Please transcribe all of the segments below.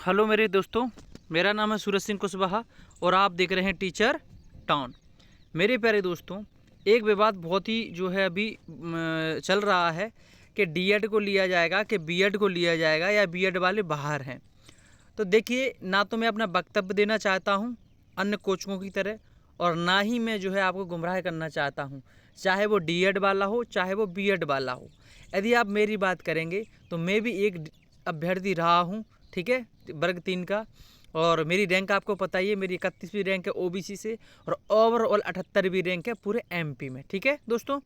Hello मेरे दोस्तों, मेरा नाम है सूरज सिंह कुशवाहा और आप देख रहे हैं टीचर टाउन। मेरे प्यारे दोस्तों, एक विवाद बहुत ही जो है अभी चल रहा है कि डीएड को लिया जाएगा कि बीएड को लिया जाएगा या बीएड वाले बाहर हैं। तो देखिए, ना तो मैं अपना वक्तव्य देना चाहता हूं अन्य कोचों की तरह और ना ही मैं जो है आपको गुमराह करना चाहता हूं, चाहे वो डीएड वाला हो चाहे वो बीएड वाला हो। यदि आप मेरी बात करेंगे तो मैं भी एक अभ्यर्थी रहा हूं, ठीक है, वर्ग 3 का। और मेरी रैंक आपको पता ही है, मेरी 31वीं रैंक है ओबीसी से और ओवरऑल 78वीं रैंक है पूरे एमपी में, ठीक है दोस्तों।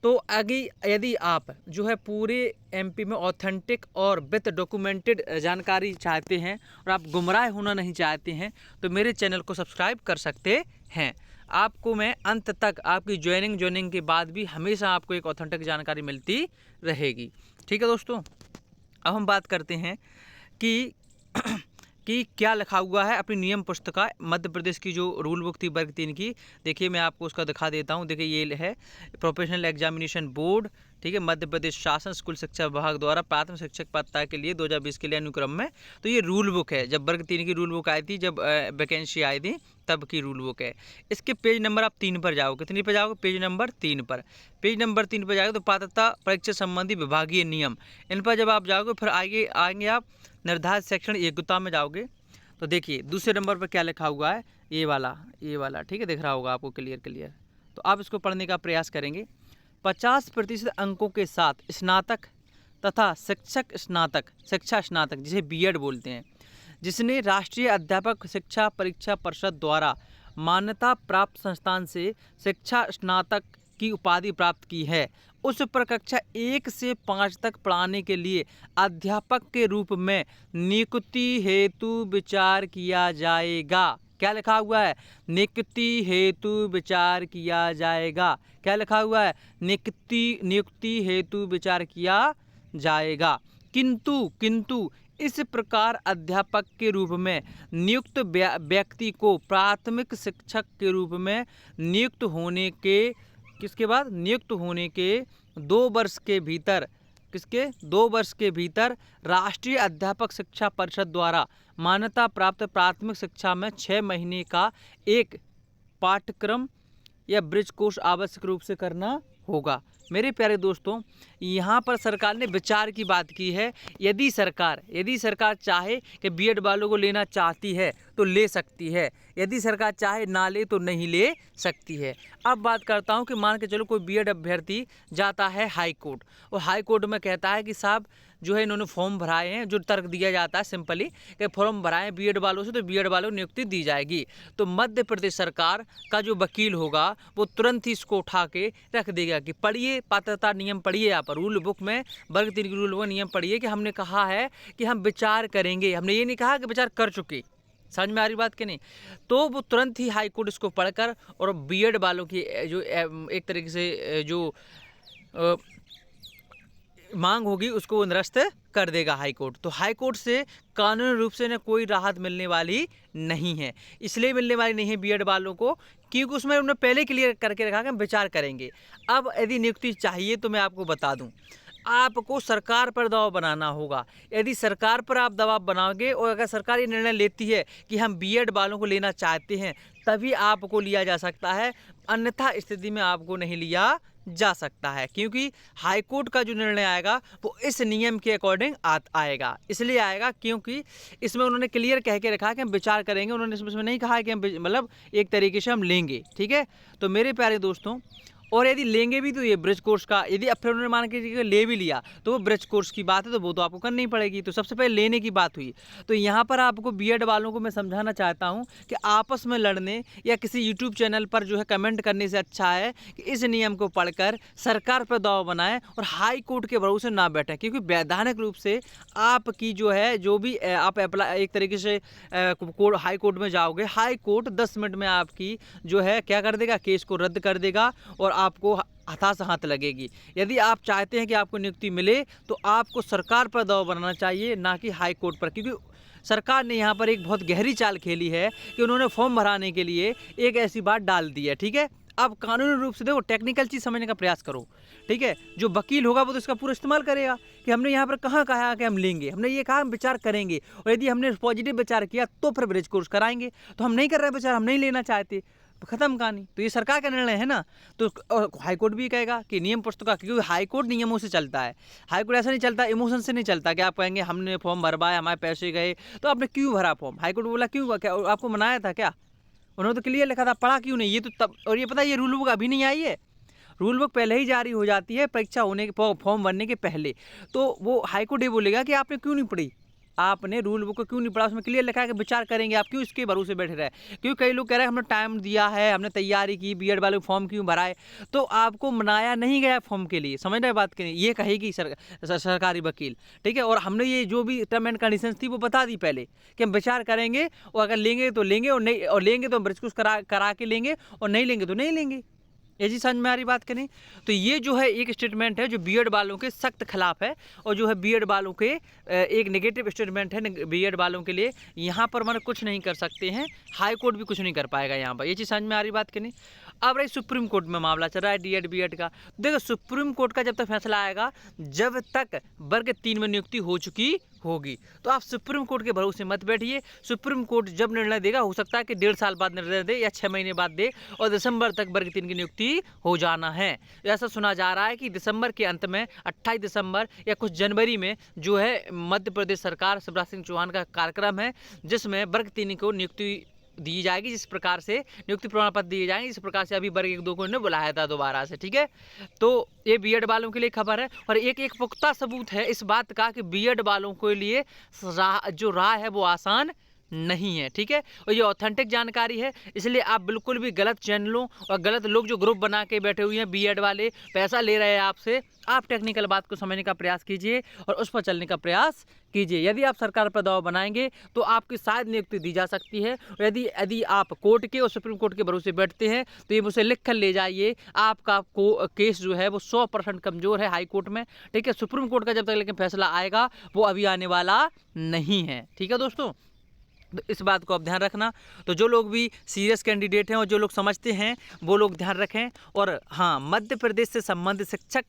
तो आगे यदि आप जो है पूरे एमपी में ऑथेंटिक और विथ डॉक्यूमेंटेड जानकारी चाहते हैं और आप गुमराह होना नहीं चाहते हैं तो मेरे चैनल को सब्सक्राइब कर सकते हैं। आपको मैं अंत तक आपकी ज्वाइनिंग के बाद भी हमेशा आपको एक ऑथेंटिक जानकारी मिलती रहेगी, ठीक है दोस्तों। अब हम बात करते हैं कि कि क्या लिखा हुआ है अपनी नियम पुस्तिका मध्य प्रदेश की जो रूल बुक थी वर्ग 3 की। देखिए, मैं आपको उसका दिखा देता हूँ। देखिए, ये है प्रोफेशनल एग्जामिनेशन बोर्ड, ठीक है, मध्य प्रदेश शासन स्कूल शिक्षा विभाग द्वारा प्राथमिक शिक्षक पात्रता के लिए 2020 के लिए अनुक्रम में। तो ये रूल बुक है, जब वर्ग 3 की रूल बुक आई थी, जब वैकेंसी आई थी तब की रूल बुक है। इसके पेज नंबर आप 3 पर जाओगे। कितनी पर जाओगे? पेज नंबर 3 पर। पेज नंबर 3 पर जाओगे तो पात्रता परीक्षा संबंधी विभागीय नियम, इन पर जब आप जाओगे फिर आगे आएंगे आप निर्धारित शैक्षणिक योग्यता में जाओगे। तो देखिए दूसरे नंबर पर क्या लिखा हुआ है, ये वाला, ठीक है, दिख रहा होगा आपको क्लियर। तो आप इसको पढ़ने का प्रयास करेंगे। 50% अंकों के साथ स्नातक तथा शिक्षा स्नातक जिसे बीएड बोलते हैं, जिसने राष्ट्रीय अध्यापक शिक्षा परीक्षा परिषद द्वारा मान्यता प्राप्त संस्थान से शिक्षा स्नातक की उपाधि प्राप्त की है, उस पर कक्षा 1 से 5 तक पढ़ाने के लिए अध्यापक के रूप में नियुक्ति हेतु विचार किया जाएगा। क्या लिखा हुआ है? नियुक्ति हेतु विचार किया जाएगा। क्या लिखा हुआ है? नियुक्ति हेतु विचार किया जाएगा। किंतु इस प्रकार अध्यापक के रूप में नियुक्त व्यक्ति को प्राथमिक शिक्षक के रूप में नियुक्त होने के किसके बाद नियुक्त होने के 2 वर्ष के भीतर 2 वर्ष के भीतर राष्ट्रीय अध्यापक शिक्षा परिषद द्वारा मान्यता प्राप्त प्राथमिक शिक्षा में 6 महीने का एक पाठ्यक्रम या ब्रिज कोर्स आवश्यक रूप से करना होगा। मेरे प्यारे दोस्तों, यहाँ पर सरकार ने विचार की बात की है। यदि सरकार चाहे कि बीएड वालों को लेना चाहती है तो ले सकती है, यदि सरकार चाहे ना ले तो नहीं ले सकती है। अब बात करता हूँ कि मान के चलो कोई बीएड अभ्यर्थी जाता है हाई कोर्ट और हाई कोर्ट में कहता है कि साहब जो है इन्होंने फॉर्म भराए हैं, जो तर्क दिया जाता है सिंपली कि फॉर्म भराए बीएड वालों से तो बीएड वालों को नियुक्ति दी जाएगी। तो मध्य प्रदेश सरकार का जो वकील होगा वो तुरंत ही इसको उठा के रख देगा कि पढ़िए पात्रता नियम, पढ़िए यहाँ पर रूल बुक में वर्ग 3 की रूल बुक नियम पढ़िए कि हमने कहा है कि हम विचार करेंगे, हमने ये नहीं कहा कि विचार कर चुके। समझ में आ रही बात कि नहीं? तो वो तुरंत ही हाई कोर्ट इसको पढ़कर और बीएड वालों की जो एक तरीके से जो मांग होगी उसको वो निरस्त कर देगा हाई कोर्ट। तो हाई कोर्ट से कानूनी रूप से न कोई राहत मिलने वाली नहीं है। इसलिए मिलने वाली नहीं है बीएड वालों को क्योंकि उसमें उन्होंने पहले क्लियर करके रखा कि हम विचार करेंगे। अब यदि नियुक्ति चाहिए तो मैं आपको बता दूं, आपको सरकार पर दबाव बनाना होगा। यदि सरकार पर आप दबाव बनाओगे और अगर सरकार ये निर्णय लेती है कि हम बीएड वालों को लेना चाहते हैं तभी आपको लिया जा सकता है, अन्यथा स्थिति में आपको नहीं लिया जा सकता है। क्योंकि हाई कोर्ट का जो निर्णय आएगा वो इस नियम के अकॉर्डिंग आएगा। इसलिए आएगा क्योंकि इसमें उन्होंने क्लियर कह के रखा कि हम विचार करेंगे। उन्होंने इसमें नहीं कहा कि हम मतलब एक तरीके से हम लेंगे, ठीक है। तो मेरे प्यारे दोस्तों, और यदि लेंगे भी तो ये ब्रिज कोर्स का, यदि अब फिर उन्होंने मान के ले भी लिया तो वो ब्रिज कोर्स की बात है, तो वो तो आपको करनी पड़ेगी। तो सबसे पहले लेने की बात हुई। तो यहाँ पर आपको बीएड वालों को मैं समझाना चाहता हूँ कि आपस में लड़ने या किसी यूट्यूब चैनल पर जो है कमेंट करने से अच्छा है कि इस नियम को पढ़कर सरकार पर दबाव बनाएं और हाई कोर्ट के भरोसे ना बैठें। क्योंकि वैधानिक रूप से आपकी जो है जो भी आप अप्लाई एक तरीके से हाई कोर्ट में जाओगे, हाई कोर्ट 10 मिनट में आपकी जो है क्या कर देगा, केस को रद्द कर देगा और आपको हताश हाथ लगेगी। यदि आप चाहते हैं कि आपको नियुक्ति मिले तो आपको सरकार पर दबाव बनाना चाहिए, ना कि हाई कोर्ट पर। क्योंकि सरकार ने यहाँ पर एक बहुत गहरी चाल खेली है कि उन्होंने फॉर्म भराने के लिए एक ऐसी बात डाल दी है, ठीक है। आप कानूनी रूप से देखो, टेक्निकल चीज़ समझने का प्रयास करो, ठीक है। जो वकील होगा वो तो इसका पूरा इस्तेमाल करेगा कि हमने यहाँ पर कहाँ कहा कि हम लेंगे, हमने ये कहा हम विचार करेंगे, और यदि हमने पॉजिटिव विचार किया तो फिर ब्रिज कोर्स कराएंगे। तो हम नहीं कर रहे विचार, हम नहीं लेना चाहते, खत्म कहानी। तो ये सरकार का निर्णय है ना। तो हाईकोर्ट भी कहेगा कि नियम पुस्तिका, क्योंकि हाईकोर्ट नियमों से चलता है। हाईकोर्ट ऐसा नहीं चलता, इमोशन से नहीं चलता कि आप कहेंगे हमने फॉर्म भरवाया, हमारे पैसे गए, तो आपने क्यों भरा फॉर्म। हाईकोर्ट बोला क्यों, क्या आपको मनाया था क्या, उन्होंने तो क्लियर लिखा था, पढ़ा क्यों नहीं। ये तो तब, और ये पता है ये रूल बुक अभी नहीं आई है, रूल बुक पहले ही जारी हो जाती है परीक्षा होने के, फॉर्म भरने के पहले। तो वो हाईकोर्ट ये बोलेगा कि आपने क्यों नहीं पढ़ी, आपने रूल बुक को क्यों नहीं पढ़ा, उसमें क्लियर लिखा है कि विचार करेंगे, आप क्यों इसके भरोसे बैठे रहे। क्योंकि कई लोग कह रहे हैं हमने टाइम दिया है, हमने तैयारी की, बीएड वाले फॉर्म क्यों भराए, तो आपको मनाया नहीं गया फॉर्म के लिए, समझ रहे बात की नहीं, ये कहेगी सरकारी वकील, ठीक है। और हमने ये जो भी टर्म एंड कंडीशंस थी वो बता दी पहले कि हम विचार करेंगे, और अगर लेंगे तो लेंगे, और नहीं, और लेंगे तो हम ब्रिज कोर्स करा के लेंगे, और नहीं लेंगे तो नहीं लेंगे। ये जी समझ में आ रही बात करें। तो ये जो है एक स्टेटमेंट है जो बीएड वालों के सख्त खिलाफ है, और जो है बीएड वालों के एक नेगेटिव स्टेटमेंट है बीएड वालों के लिए। यहाँ पर मतलब कुछ नहीं कर सकते हैं, हाई कोर्ट भी कुछ नहीं कर पाएगा यहाँ पर। ये चीज़ समझ में आ रही बात करें। अब रही सुप्रीम कोर्ट में मामला चल रहा है डीएड बीएड का। देखो सुप्रीम कोर्ट का जब तक फैसला आएगा, जब तक वर्ग 3 में नियुक्ति हो चुकी होगी, तो आप सुप्रीम कोर्ट के भरोसे मत बैठिए। सुप्रीम कोर्ट जब निर्णय देगा, हो सकता है कि 1.5 साल बाद निर्णय दे या 6 महीने बाद दे, और दिसंबर तक वर्ग 3 की नियुक्ति हो जाना है। ऐसा सुना जा रहा है कि दिसंबर के अंत में 28 दिसंबर या कुछ जनवरी में जो है मध्य प्रदेश सरकार शिवराज सिंह चौहान का कार्यक्रम है, जिसमें वर्ग 3 को नियुक्ति दी जाएगी, जिस प्रकार से नियुक्ति प्रमाण पत्र दिए जाएंगे, जिस प्रकार से अभी वर्ग 1-2 को इन्होंने बुलाया था दोबारा से, ठीक है। तो ये बीएड वालों के लिए खबर है, और एक पुख्ता सबूत है इस बात का कि बीएड वालों के लिए जो राह है वो आसान नहीं है, ठीक है। और ये ऑथेंटिक जानकारी है, इसलिए आप बिल्कुल भी गलत चैनलों और गलत लोग जो ग्रुप बना के बैठे हुए हैं बीएड वाले, पैसा ले रहे हैं आपसे, आप टेक्निकल बात को समझने का प्रयास कीजिए और उस पर चलने का प्रयास कीजिए। यदि आप सरकार पर दबाव बनाएंगे तो आपकी शायद नियुक्ति दी जा सकती है। और यदि आप कोर्ट के और सुप्रीम कोर्ट के भरोसे बैठते हैं तो ये मुझसे लिख कर ले जाइए, आपका केस जो है वो 100% कमज़ोर है हाई कोर्ट में, ठीक है। सुप्रीम कोर्ट का जब तक लेकिन फैसला आएगा वो अभी आने वाला नहीं है, ठीक है दोस्तों। तो इस बात को आप ध्यान रखना। तो जो लोग भी सीरियस कैंडिडेट हैं और जो लोग समझते हैं वो लोग ध्यान रखें। और हाँ, मध्य प्रदेश से संबंधित शिक्षक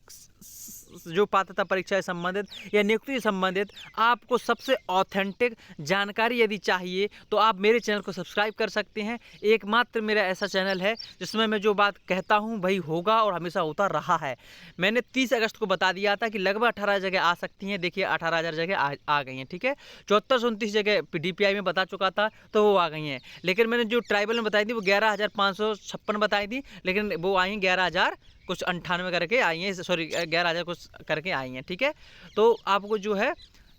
जो पात्रता परीक्षा से संबंधित या नियुक्ति से संबंधित आपको सबसे ऑथेंटिक जानकारी यदि चाहिए तो आप मेरे चैनल को सब्सक्राइब कर सकते हैं। एकमात्र मेरा ऐसा चैनल है जिसमें मैं जो बात कहता हूं वही होगा और हमेशा होता रहा है। मैंने 30 अगस्त को बता दिया था कि लगभग 18 जगह आ सकती हैं, देखिए 18,000 जगह आ गई हैं, ठीक है। 74-29 जगह DPI में बता चुका था तो वो आ गई हैं, लेकिन मैंने जो ट्राइबल में बताई थी वो 11,556 बताई थी, लेकिन वो आई हैं 11,000 कुछ 98 करके आई हैं, सॉरी 11,000 कुछ करके आई हैं, ठीक है। तो आपको जो है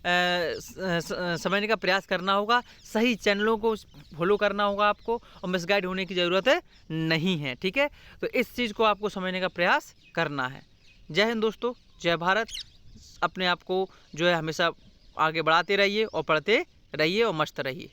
समझने का प्रयास करना होगा, सही चैनलों को फॉलो करना होगा आपको, और मिसगाइड होने की ज़रूरत नहीं है, ठीक है। तो इस चीज़ को आपको समझने का प्रयास करना है। जय हिंद दोस्तों, जय भारत। अपने आप को जो है हमेशा आगे बढ़ाते रहिए और पढ़ते रहिए और मस्त रहिए।